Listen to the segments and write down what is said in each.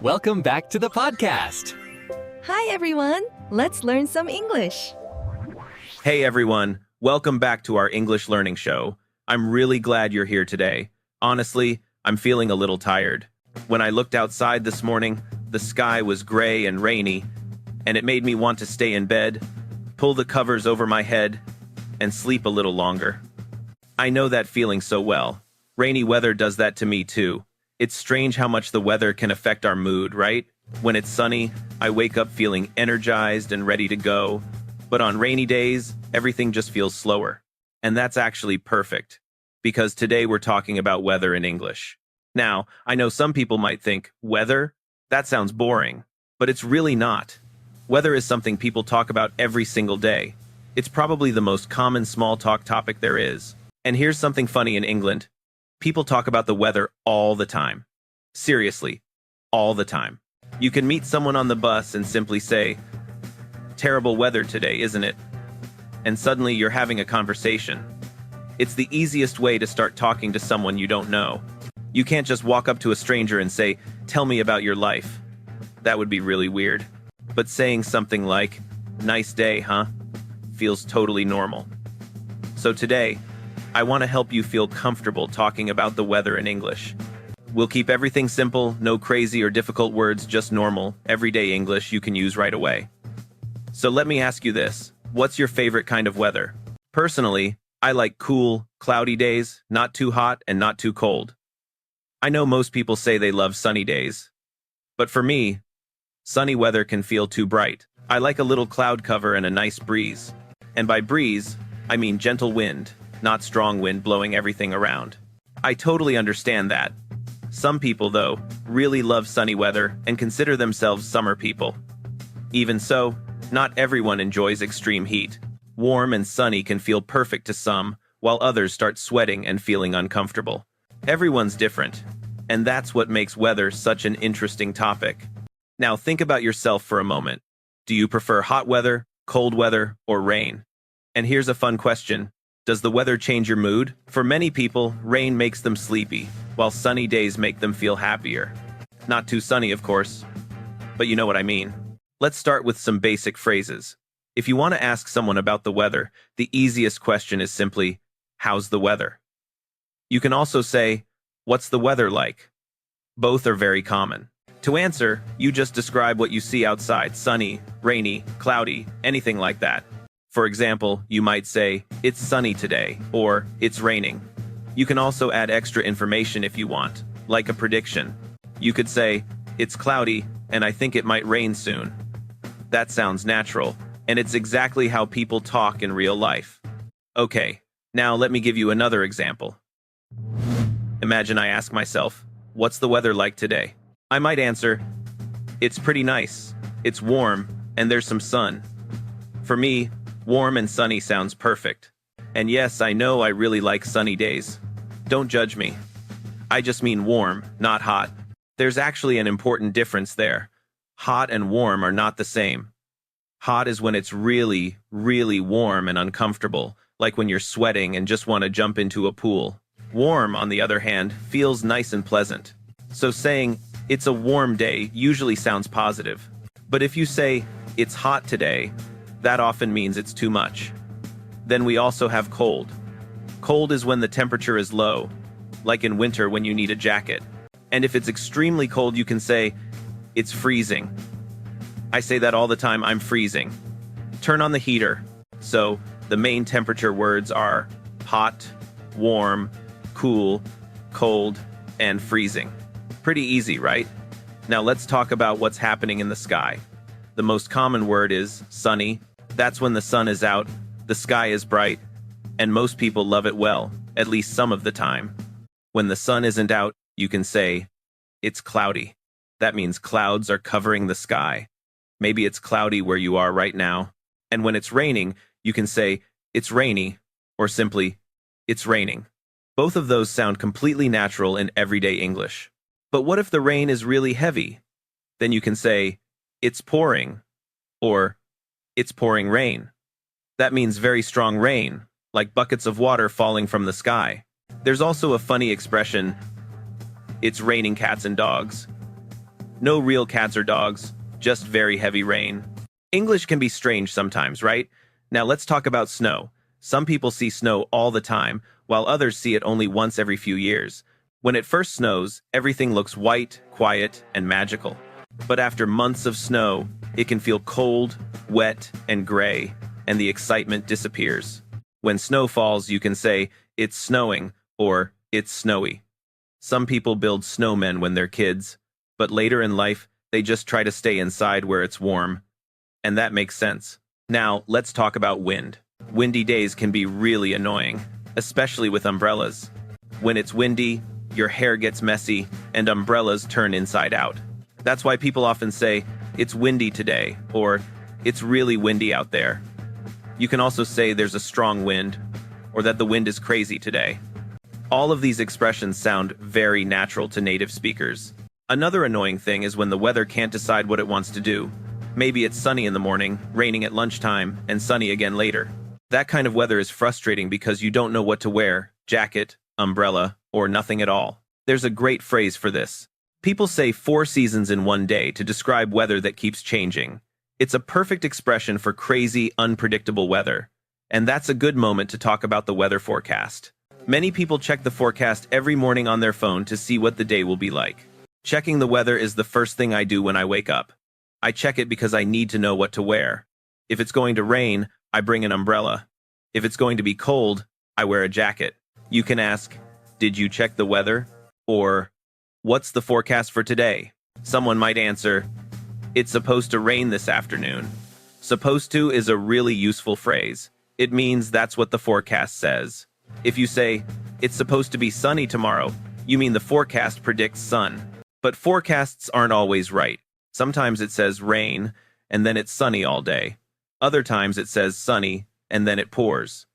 Welcome back to the podcast. Hi everyone, let's learn some English. Hey everyone, welcome back to our English learning show. I'm really glad you're here today. Honestly, I'm feeling a little tired. When I looked outside this morning, the sky was gray and rainy, and it made me want to stay in bed, pull the covers over my head, and sleep a little longer. I know that feeling so well. Rainy weather does that to me too. It's strange how much the weather can affect our mood, right? When it's sunny, I wake up feeling energized and ready to go. But on rainy days, everything just feels slower. And that's actually perfect, because today we're talking about weather in English. Now, I know some people might think, weather? That sounds boring. But it's really not. Weather is something people talk about every single day. It's probably the most common small talk topic there is. And here's something funny in England. People talk about the weather all the time. Seriously, all the time. You can meet someone on the bus and simply say, "Terrible weather today, isn't it?" And suddenly you're having a conversation. It's the easiest way to start talking to someone you don't know. You can't just walk up to a stranger and say, "Tell me about your life." That would be really weird. But saying something like, "Nice day, huh?" feels totally normal. So today, I want to help you feel comfortable talking about the weather in English. We'll keep everything simple, no crazy or difficult words, just normal, everyday English you can use right away. So let me ask you this. What's your favorite kind of weather? Personally, I like cool, cloudy days, not too hot and not too cold. I know most people say they love sunny days. But for me, sunny weather can feel too bright. I like a little cloud cover and a nice breeze. And by breeze, I mean gentle wind, not strong wind blowing everything around. I totally understand that. Some people, though, really love sunny weather and consider themselves summer people. Even so, not everyone enjoys extreme heat. Warm and sunny can feel perfect to some, while others start sweating and feeling uncomfortable. Everyone's different, and that's what makes weather such an interesting topic. Now think about yourself for a moment. Do you prefer hot weather, cold weather, or rain? And here's a fun question. Does the weather change your mood? For many people, rain makes them sleepy, while sunny days make them feel happier. Not too sunny, of course, but you know what I mean. Let's start with some basic phrases. If you want to ask someone about the weather, the easiest question is simply, "How's the weather?" You can also say, "What's the weather like?" Both are very common. To answer, you just describe what you see outside, sunny, rainy, cloudy, anything like that. For example, you might say, "It's sunny today," or "It's raining." You can also add extra information if you want, like a prediction. You could say, "It's cloudy, and I think it might rain soon." That sounds natural, and it's exactly how people talk in real life. Okay, now let me give you another example. Imagine I ask myself, "What's the weather like today?" I might answer, "It's pretty nice. It's warm, and there's some sun." For me, warm and sunny sounds perfect. And yes, I know I really like sunny days. Don't judge me. I just mean warm, not hot. There's actually an important difference there. Hot and warm are not the same. Hot is when it's really, really warm and uncomfortable, like when you're sweating and just want to jump into a pool. Warm, on the other hand, feels nice and pleasant. So saying, "It's a warm day," usually sounds positive. But if you say, "It's hot today," that often means it's too much. Then we also have cold. Cold is when the temperature is low, like in winter when you need a jacket. And if it's extremely cold, you can say, "It's freezing." I say that all the time, "I'm freezing." Turn on the heater. So the main temperature words are hot, warm, cool, cold, and freezing. Pretty easy, right? Now let's talk about what's happening in the sky. The most common word is sunny. That's when the sun is out, the sky is bright, and most people love it well, at least some of the time. When the sun isn't out, you can say, "It's cloudy." That means clouds are covering the sky. Maybe it's cloudy where you are right now. And when it's raining, you can say, "It's rainy," or simply, "It's raining." Both of those sound completely natural in everyday English. But what if the rain is really heavy? Then you can say, "It's pouring," or "It's pouring rain." That means very strong rain, like buckets of water falling from the sky. There's also a funny expression, "It's raining cats and dogs." No real cats or dogs, just very heavy rain. English can be strange sometimes, right? Now let's talk about snow. Some people see snow all the time, while others see it only once every few years. When it first snows, everything looks white, quiet, and magical. But after months of snow, it can feel cold, wet, and gray, and the excitement disappears. When snow falls, you can say, "It's snowing," or "It's snowy." Some people build snowmen when they're kids, but later in life, they just try to stay inside where it's warm. And that makes sense. Now, let's talk about wind. Windy days can be really annoying, especially with umbrellas. When it's windy, your hair gets messy, and umbrellas turn inside out. That's why people often say, "It's windy today," or "It's really windy out there." You can also say there's a strong wind, or that the wind is crazy today. All of these expressions sound very natural to native speakers. Another annoying thing is when the weather can't decide what it wants to do. Maybe it's sunny in the morning, raining at lunchtime, and sunny again later. That kind of weather is frustrating because you don't know what to wear: jacket, umbrella, or nothing at all. There's a great phrase for this. People say 4 seasons in one day to describe weather that keeps changing. It's a perfect expression for crazy, unpredictable weather. And that's a good moment to talk about the weather forecast. Many people check the forecast every morning on their phone to see what the day will be like. Checking the weather is the first thing I do when I wake up. I check it because I need to know what to wear. If it's going to rain, I bring an umbrella. If it's going to be cold, I wear a jacket. You can ask, "Did you check the weather?" Or, "What's the forecast for today?" Someone might answer, "It's supposed to rain this afternoon." Supposed to is a really useful phrase. It means that's what the forecast says. If you say, "It's supposed to be sunny tomorrow," you mean the forecast predicts sun. But forecasts aren't always right. Sometimes it says rain, and then it's sunny all day. Other times it says sunny, and then it pours.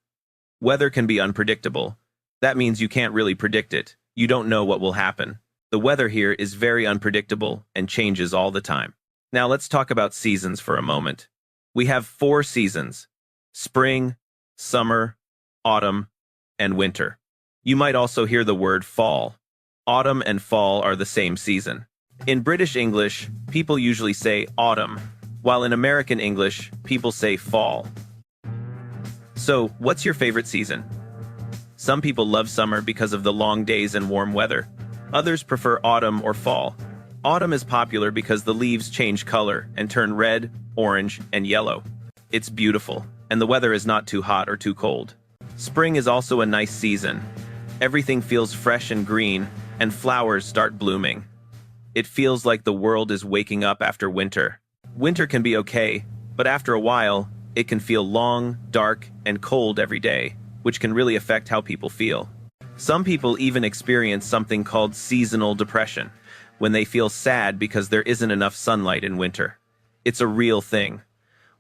Weather can be unpredictable. That means you can't really predict it. You don't know what will happen. The weather here is very unpredictable and changes all the time. Now let's talk about seasons for a moment. We have 4 seasons: spring, summer, autumn, and winter. You might also hear the word fall. Autumn and fall are the same season. In British English, people usually say autumn, while in American English, people say fall. So, what's your favorite season? Some people love summer because of the long days and warm weather. Others prefer autumn or fall. Autumn is popular because the leaves change color and turn red, orange, and yellow. It's beautiful, and the weather is not too hot or too cold. Spring is also a nice season. Everything feels fresh and green, and flowers start blooming. It feels like the world is waking up after winter. Winter can be okay, but after a while, it can feel long, dark, and cold every day, which can really affect how people feel. Some people even experience something called seasonal depression, when they feel sad because there isn't enough sunlight in winter. It's a real thing.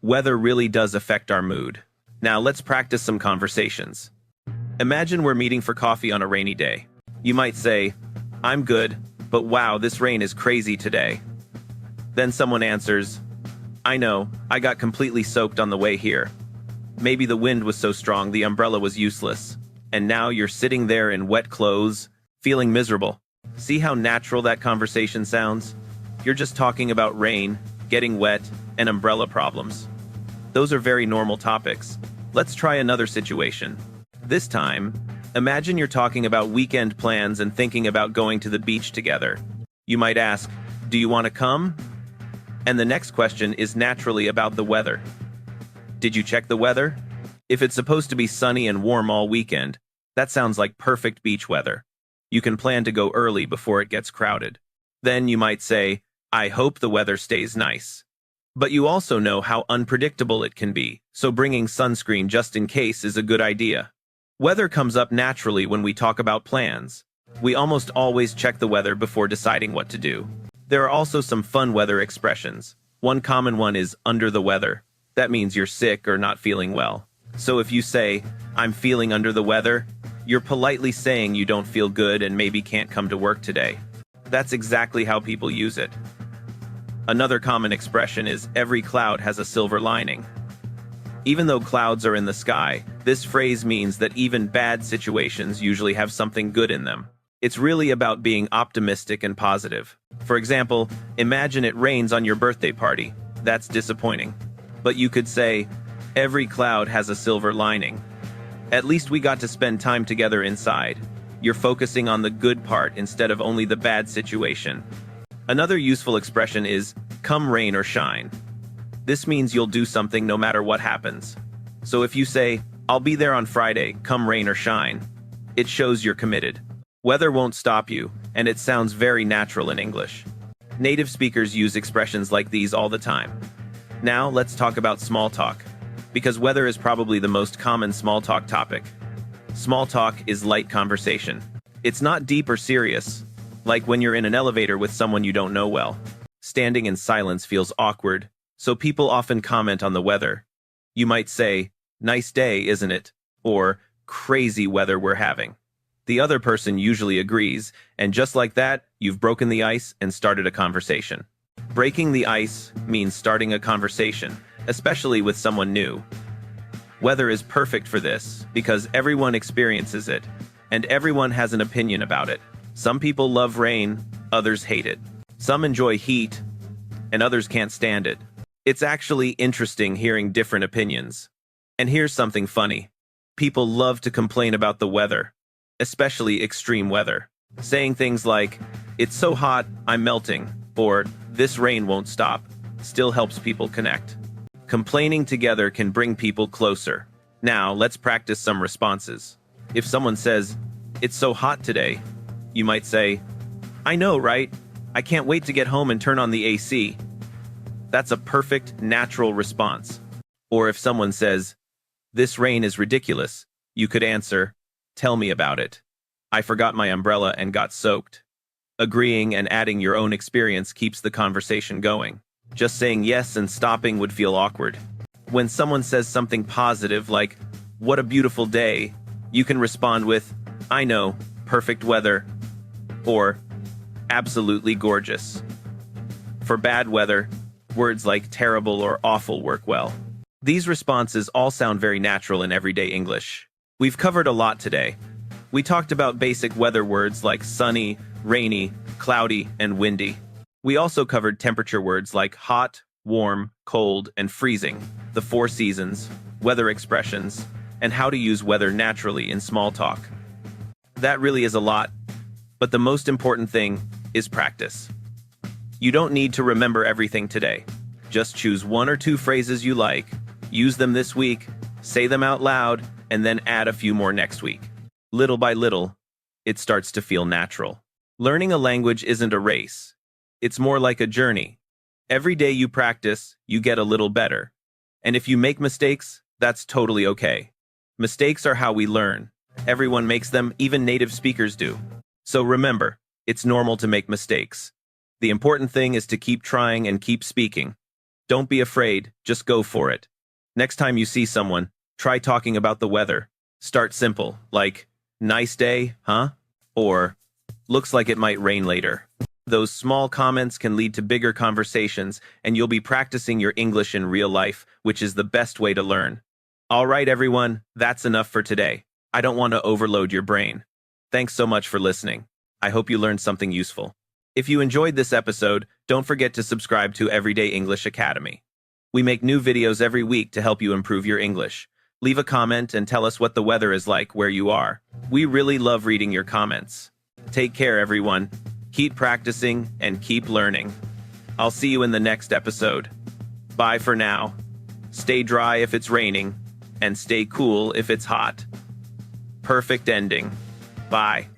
Weather really does affect our mood. Now let's practice some conversations. Imagine we're meeting for coffee on a rainy day. You might say, "I'm good, but wow, this rain is crazy today." Then someone answers, "I know, I got completely soaked on the way here. Maybe the wind was so strong the umbrella was useless. And now you're sitting there in wet clothes, feeling miserable." See how natural that conversation sounds? You're just talking about rain, getting wet, and umbrella problems. Those are very normal topics. Let's try another situation. This time, imagine you're talking about weekend plans and thinking about going to the beach together. You might ask, "Do you want to come?" And the next question is naturally about the weather. Did you check the weather? If it's supposed to be sunny and warm all weekend, that sounds like perfect beach weather. You can plan to go early before it gets crowded. Then you might say, "I hope the weather stays nice." But you also know how unpredictable it can be, so bringing sunscreen just in case is a good idea. Weather comes up naturally when we talk about plans. We almost always check the weather before deciding what to do. There are also some fun weather expressions. One common one is under the weather. That means you're sick or not feeling well. So if you say, "I'm feeling under the weather," you're politely saying you don't feel good and maybe can't come to work today. That's exactly how people use it. Another common expression is "every cloud has a silver lining." Even though clouds are in the sky, this phrase means that even bad situations usually have something good in them. It's really about being optimistic and positive. For example, imagine it rains on your birthday party. That's disappointing. But you could say, every cloud has a silver lining. At least we got to spend time together inside. You're focusing on the good part instead of only the bad situation. Another useful expression is, come rain or shine. This means you'll do something no matter what happens. So if you say, I'll be there on Friday, come rain or shine, it shows you're committed. Weather won't stop you, and it sounds very natural in English. Native speakers use expressions like these all the time. Now, let's talk about small talk, because weather is probably the most common small talk topic. Small talk is light conversation. It's not deep or serious, like when you're in an elevator with someone you don't know well. Standing in silence feels awkward, so people often comment on the weather. You might say, nice day, isn't it? Or, crazy weather we're having. The other person usually agrees, and just like that, you've broken the ice and started a conversation. Breaking the ice means starting a conversation, especially with someone new. Weather is perfect for this, because everyone experiences it, and everyone has an opinion about it. Some people love rain, others hate it. Some enjoy heat, and others can't stand it. It's actually interesting hearing different opinions. And here's something funny. People love to complain about the weather, especially extreme weather. Saying things like, it's so hot, I'm melting, or this rain won't stop, still helps people connect. Complaining together can bring people closer. Now, let's practice some responses. If someone says, it's so hot today, you might say, I know, right? I can't wait to get home and turn on the AC. That's a perfect, natural response. Or if someone says, this rain is ridiculous, you could answer, tell me about it. I forgot my umbrella and got soaked. Agreeing and adding your own experience keeps the conversation going. Just saying yes and stopping would feel awkward. When someone says something positive like, what a beautiful day, you can respond with, I know, perfect weather, or absolutely gorgeous. For bad weather, words like terrible or awful work well. These responses all sound very natural in everyday English. We've covered a lot today. We talked about basic weather words like sunny, rainy, cloudy, and windy. We also covered temperature words like hot, warm, cold, and freezing, the 4 seasons, weather expressions, and how to use weather naturally in small talk. That really is a lot, but the most important thing is practice. You don't need to remember everything today. Just choose 1 or 2 phrases you like, use them this week, say them out loud, and then add a few more next week. Little by little, it starts to feel natural. Learning a language isn't a race. It's more like a journey. Every day you practice, you get a little better. And if you make mistakes, that's totally okay. Mistakes are how we learn. Everyone makes them, even native speakers do. So remember, it's normal to make mistakes. The important thing is to keep trying and keep speaking. Don't be afraid, just go for it. Next time you see someone, try talking about the weather. Start simple, like, nice day, huh? Or, looks like it might rain later. Those small comments can lead to bigger conversations, and you'll be practicing your English in real life, which is the best way to learn. All right, everyone, that's enough for today. I don't want to overload your brain. Thanks so much for listening. I hope you learned something useful. If you enjoyed this episode, don't forget to subscribe to Everyday English Academy. We make new videos every week to help you improve your English. Leave a comment and tell us what the weather is like where you are. We really love reading your comments. Take care, everyone. Keep practicing and keep learning. I'll see you in the next episode. Bye for now. Stay dry if it's raining, and stay cool if it's hot. Perfect ending. Bye.